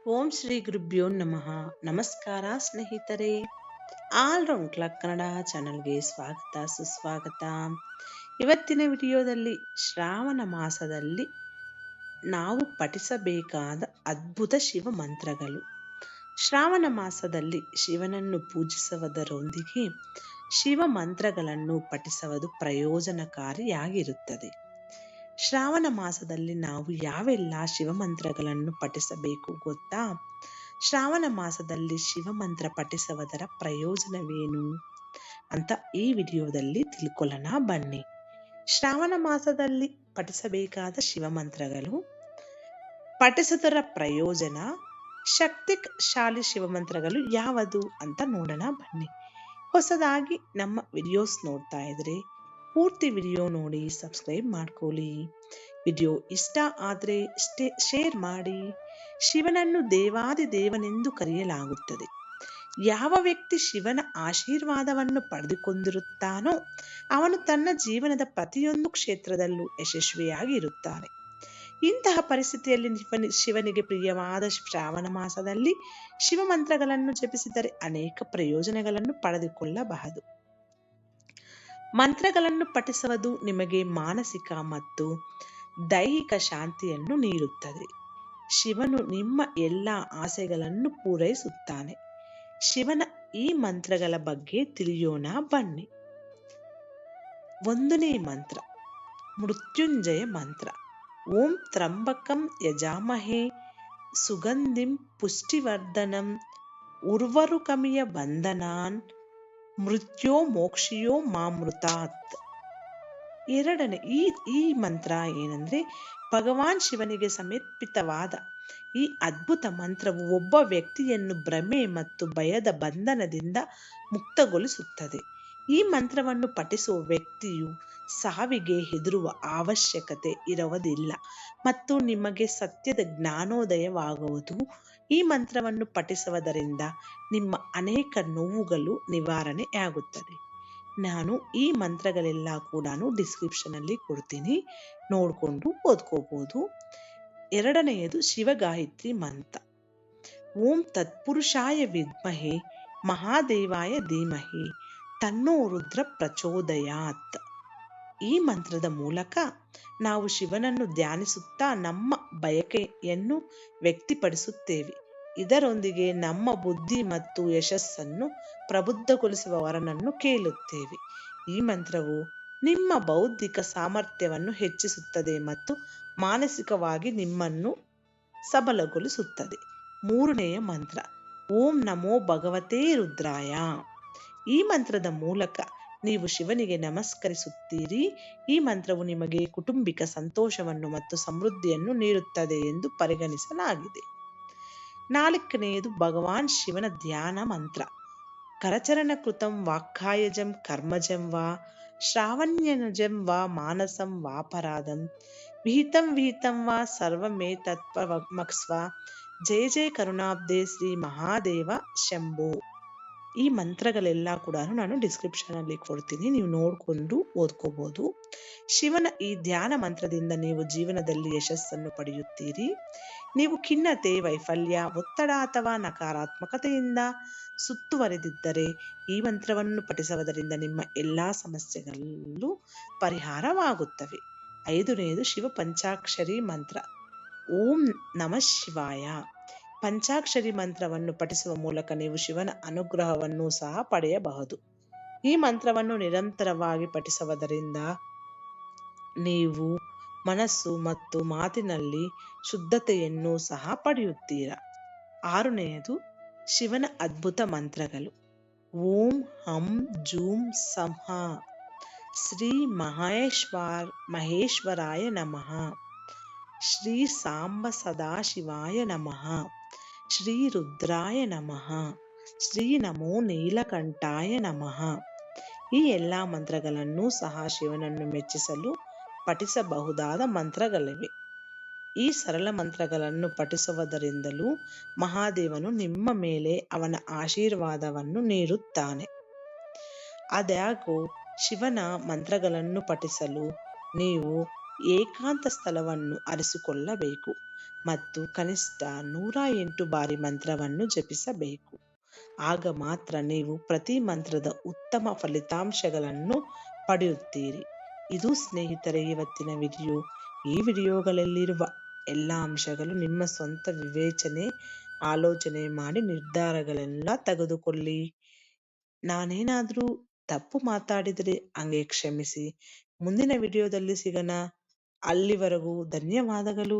ಓಂ ಶ್ರೀ ಗುರುಭ್ಯೋ ನಮಃ. ನಮಸ್ಕಾರ ಸ್ನೇಹಿತರೆ. ಆಲ್ರೌಂಡ್ ಕ್ಲಾಕ್ ಕನ್ನಡ ಚಾನಲ್ಗೆ ಸ್ವಾಗತ ಸುಸ್ವಾಗತ. ಇವತ್ತಿನ ವಿಡಿಯೋದಲ್ಲಿ ಶ್ರಾವಣ ಮಾಸದಲ್ಲಿ ನಾವು ಪಠಿಸಬೇಕಾದ ಅದ್ಭುತ ಶಿವ ಮಂತ್ರಗಳು. ಶ್ರಾವಣ ಮಾಸದಲ್ಲಿ ಶಿವನನ್ನು ಪೂಜಿಸುವುದರೊಂದಿಗೆ ಶಿವ ಮಂತ್ರಗಳನ್ನು ಪಠಿಸುವುದು ಪ್ರಯೋಜನಕಾರಿಯಾಗಿರುತ್ತದೆ. ಶ್ರಾವಣ ಮಾಸದಲ್ಲಿ ನಾವು ಯಾವೆಲ್ಲ ಶಿವಮಂತ್ರಗಳನ್ನು ಪಠಿಸಬೇಕು ಗೊತ್ತಾ? ಶ್ರಾವಣ ಮಾಸದಲ್ಲಿ ಶಿವಮಂತ್ರ ಪಠಿಸುವುದರ ಪ್ರಯೋಜನವೇನು ಅಂತ ಈ ವಿಡಿಯೋದಲ್ಲಿ ತಿಳ್ಕೊಳ್ಳೋಣ ಬನ್ನಿ. ಶ್ರಾವಣ ಮಾಸದಲ್ಲಿ ಪಠಿಸಬೇಕಾದ ಶಿವಮಂತ್ರಗಳು, ಪಠಿಸುವುದರ ಪ್ರಯೋಜನ, ಶಕ್ತಿಶಾಲಿ ಶಿವಮಂತ್ರಗಳು ಯಾವುದು ಅಂತ ನೋಡೋಣ ಬನ್ನಿ. ಹೊಸದಾಗಿ ನಮ್ಮ ವಿಡಿಯೋಸ್ ನೋಡ್ತಾ ಇದ್ರೆ ಪೂರ್ತಿ ವಿಡಿಯೋ ನೋಡಿ ಸಬ್ಸ್ಕ್ರೈಬ್ ಮಾಡ್ಕೊಳ್ಳಿ. ವಿಡಿಯೋ ಇಷ್ಟ ಆದರೆ ಶೇರ್ ಮಾಡಿ. ಶಿವನನ್ನು ದೇವಾದಿದೇವನೆಂದು ಕರೆಯಲಾಗುತ್ತದೆ. ಯಾವ ವ್ಯಕ್ತಿ ಶಿವನ ಆಶೀರ್ವಾದವನ್ನು ಪಡೆದುಕೊಂಡಿರುತ್ತಾನೋ ಅವನು ತನ್ನ ಜೀವನದ ಪ್ರತಿಯೊಂದು ಕ್ಷೇತ್ರದಲ್ಲೂ ಯಶಸ್ವಿಯಾಗಿ ಇರುತ್ತಾನೆ. ಇಂತಹ ಪರಿಸ್ಥಿತಿಯಲ್ಲಿ ಶಿವನಿಗೆ ಪ್ರಿಯವಾದ ಶ್ರಾವಣ ಮಾಸದಲ್ಲಿ ಶಿವಮಂತ್ರಗಳನ್ನು ಜಪಿಸಿದರೆ ಅನೇಕ ಪ್ರಯೋಜನಗಳನ್ನು ಪಡೆದುಕೊಳ್ಳಬಹುದು. ಮಂತ್ರಗಳನ್ನು ಪಠಿಸುವುದು ನಿಮಗೆ ಮಾನಸಿಕ ಮತ್ತು ದೈಹಿಕ ಶಾಂತಿಯನ್ನು ನೀಡುತ್ತದೆ. ಶಿವನು ನಿಮ್ಮ ಎಲ್ಲ ಆಸೆಗಳನ್ನು ಪೂರೈಸುತ್ತಾನೆ. ಶಿವನ ಈ ಮಂತ್ರಗಳ ಬಗ್ಗೆ ತಿಳಿಯೋಣ ಬನ್ನಿ. 1ನೇ ಮಂತ್ರ ಮೃತ್ಯುಂಜಯ ಮಂತ್ರ. ಓಂ ತ್ರಂಬಕಂ ಯಜಾಮಹೇ ಸುಗಂಧಿಂ ಪುಷ್ಟಿವರ್ಧನಂ ಉರ್ವರುಕಮಿಯ ಬಂಧನಾನ್ ಮೃತ್ಯೋ ಮೋಕ್ಷಿಯೋ ಮಾಮೃತಾತ್. ಎರಡನೇ ಈ ಮಂತ್ರ ಏನಂದ್ರೆ, ಭಗವಾನ್ ಶಿವನಿಗೆ ಸಮರ್ಪಿತವಾದ ಈ ಅದ್ಭುತ ಮಂತ್ರವು ಒಬ್ಬ ವ್ಯಕ್ತಿಯನ್ನು ಭ್ರಮೆ ಮತ್ತು ಭಯದ ಬಂಧನದಿಂದ ಮುಕ್ತಗೊಳಿಸುತ್ತದೆ. ಈ ಮಂತ್ರವನ್ನು ಪಠಿಸುವ ವ್ಯಕ್ತಿಯು ಸಾವಿಗೆ ಹೆದರುವ ಅವಶ್ಯಕತೆ ಇರುವುದಿಲ್ಲ ಮತ್ತು ನಿಮಗೆ ಸತ್ಯದ ಜ್ಞಾನೋದಯವಾಗುವುದು. ಈ ಮಂತ್ರವನ್ನು ಪಠಿಸುವುದರಿಂದ ನಿಮ್ಮ ಅನೇಕ ನೋವುಗಳು ನಿವಾರಣೆಯಾಗುತ್ತದೆ. ನಾನು ಈ ಮಂತ್ರಗಳೆಲ್ಲ ಕೂಡ ಡಿಸ್ಕ್ರಿಪ್ಷನ್ ಅಲ್ಲಿ ಕೊಡ್ತೀನಿ, ನೋಡಿಕೊಂಡು ಓದ್ಕೋಬಹುದು. ಎರಡನೆಯದು ಶಿವಗಾಯತ್ರಿ ಮಂತ್ರ. ಓಂ ತತ್ಪುರುಷಾಯ ವಿದ್ಮಹೆ ಮಹಾದೇವಾಯ ಧೀಮಹಿ ತನ್ನೋ ರುದ್ರ ಪ್ರಚೋದಯಾತ್. ಈ ಮಂತ್ರದ ಮೂಲಕ ನಾವು ಶಿವನನ್ನು ಧ್ಯಾನಿಸುತ್ತಾ ನಮ್ಮ ಬಯಕೆಯನ್ನು ವ್ಯಕ್ತಪಡಿಸುತ್ತೇವೆ. ಇದರೊಂದಿಗೆ ನಮ್ಮ ಬುದ್ಧಿ ಮತ್ತು ಯಶಸ್ಸನ್ನು ಪ್ರಬುದ್ಧಗೊಳಿಸುವ ವರನನ್ನು ಕೇಳುತ್ತೇವೆ. ಈ ಮಂತ್ರವು ನಿಮ್ಮ ಬೌದ್ಧಿಕ ಸಾಮರ್ಥ್ಯವನ್ನು ಹೆಚ್ಚಿಸುತ್ತದೆ ಮತ್ತು ಮಾನಸಿಕವಾಗಿ ನಿಮ್ಮನ್ನು ಸಬಲಗೊಳಿಸುತ್ತದೆ. 3ನೆಯ ಮಂತ್ರ ಓಂ ನಮೋ ಭಗವತೇ ರುದ್ರಾಯ. ಈ ಮಂತ್ರದ ಮೂಲಕ ನೀವು ಶಿವನಿಗೆ ನಮಸ್ಕರಿಸುತ್ತೀರಿ. ಈ ಮಂತ್ರವು ನಿಮಗೆ ಕೌಟುಂಬಿಕ ಸಂತೋಷವನ್ನು ಮತ್ತು ಸಮೃದ್ಧಿಯನ್ನು ನೀಡುತ್ತದೆ ಎಂದು ಪರಿಗಣಿಸಲಾಗಿದೆ. 4ನೇದು ಭಗವಾನ್ ಶಿವನ ಧ್ಯಾನ ಮಂತ್ರ. ಕರಚರಣ ಕೃತಂ ವಾಕ್ಕಾಯಜಂ ಕರ್ಮಜಂ ವಾ ಶ್ರಾವಣ್ಯನಜಂ ವಾ ಮಾನಸಂ ವಾಪರಾಧಂ ವಿಹಿತಂ ವಾ ಸರ್ವಮೇತತ್ವಮಕ್ಸ್ವ ಜಯ ಜಯ ಕರುಣಾಬ್ಧೆ ಶ್ರೀ ಮಹಾದೇವ ಶಂಭೋ. ಈ ಮಂತ್ರಗಳೆಲ್ಲ ಕೂಡ ನಾನು ಡಿಸ್ಕ್ರಿಪ್ಷನ್ ಅಲ್ಲಿ ಕೊಡ್ತೀನಿ, ನೀವು ನೋಡಿಕೊಂಡು ಓದ್ಕೋಬಹುದು. ಶಿವನ ಈ ಧ್ಯಾನ ಮಂತ್ರದಿಂದ ನೀವು ಜೀವನದಲ್ಲಿ ಯಶಸ್ಸನ್ನು ಪಡೆಯುತ್ತೀರಿ. ನೀವು ಖಿನ್ನತೆ, ವೈಫಲ್ಯ, ಒತ್ತಡ ಅಥವಾ ನಕಾರಾತ್ಮಕತೆಯಿಂದ ಸುತ್ತುವರೆದಿದ್ದರೆ ಈ ಮಂತ್ರವನ್ನು ಪಠಿಸುವುದರಿಂದ ನಿಮ್ಮ ಎಲ್ಲಾ ಸಮಸ್ಯೆಗಳು ಪರಿಹಾರವಾಗುತ್ತವೆ. 5ನೇದು ಶಿವ ಪಂಚಾಕ್ಷರಿ ಮಂತ್ರ. ಓಂ ನಮಃ ಶಿವಾಯ. ಪಂಚಾಕ್ಷರಿ ಮಂತ್ರವನ್ನು ಪಠಿಸುವ ಮೂಲಕ ನೀವು ಶಿವನ ಅನುಗ್ರಹವನ್ನು ಸಹ ಪಡೆಯಬಹುದು. ಈ ಮಂತ್ರವನ್ನು ನಿರಂತರವಾಗಿ ಪಠಿಸುವುದರಿಂದ ನೀವು ಮನಸ್ಸು ಮತ್ತು ಮಾತಿನಲ್ಲಿ ಶುದ್ಧತೆಯನ್ನು ಸಹ ಪಡೆಯುತ್ತೀರಾ. 6ನೇದು ಶಿವನ ಅದ್ಭುತ ಮಂತ್ರಗಳು. ಓಂ ಹಂ ಜೂಂ ಸಂಹ ಶ್ರೀ ಮಹೇಶ್ವರಾಯ ನಮಃ ಶ್ರೀ ಸಾಂಬ ಸದಾಶಿವಾಯ ನಮಃ ಶ್ರೀ ರುದ್ರಾಯ ನಮಃ ಶ್ರೀ ನಮೋ ನೀಲಕಂಠಾಯ ನಮಃ. ಈ ಎಲ್ಲ ಮಂತ್ರಗಳನ್ನು ಸಹ ಶಿವನನ್ನು ಮೆಚ್ಚಿಸಲು ಪಠಿಸಬಹುದಾದ ಮಂತ್ರಗಳಿವೆ. ಈ ಸರಳ ಮಂತ್ರಗಳನ್ನು ಪಠಿಸುವುದರಿಂದಲೂ ಮಹಾದೇವನು ನಿಮ್ಮ ಮೇಲೆ ಅವನ ಆಶೀರ್ವಾದವನ್ನು ನೀಡುತ್ತಾನೆ. ಆದಾಗ್ಯೂ ಶಿವನ ಮಂತ್ರಗಳನ್ನು ಪಠಿಸಲು ನೀವು ಏಕಾಂತ ಸ್ಥಳವನ್ನು ಆರಿಸಿಕೊಳ್ಳಬೇಕು. ಮತ್ತು ಕನಿಷ್ಠ 108 ಬಾರಿ ಮಂತ್ರವನ್ನು ಜಪಿಸಬೇಕು. ಆಗ ಮಾತ್ರ ನೀವು ಪ್ರತಿ ಮಂತ್ರದ ಉತ್ತಮ ಫಲಿತಾಂಶಗಳನ್ನು ಪಡೆಯುತ್ತೀರಿ. ಇದು ಸ್ನೇಹಿತರೆ ಇವತ್ತಿನ ವಿಡಿಯೋ. ಈ ವಿಡಿಯೋಗಳಲ್ಲಿರುವ ಎಲ್ಲ ಅಂಶಗಳು ನಿಮ್ಮ ಸ್ವಂತ ವಿವೇಚನೆ, ಆಲೋಚನೆ ಮಾಡಿ ನಿರ್ಧಾರಗಳೆಲ್ಲ ತೆಗೆದುಕೊಳ್ಳಿ. ನಾನೇನಾದರೂ ತಪ್ಪು ಮಾತಾಡಿದರೆ ಹಂಗೆ ಕ್ಷಮಿಸಿ. ಮುಂದಿನ ವಿಡಿಯೋದಲ್ಲಿ ಸಿಗೋಣ. ಅಲ್ಲಿವರೆಗೂ ಧನ್ಯವಾದಗಳು.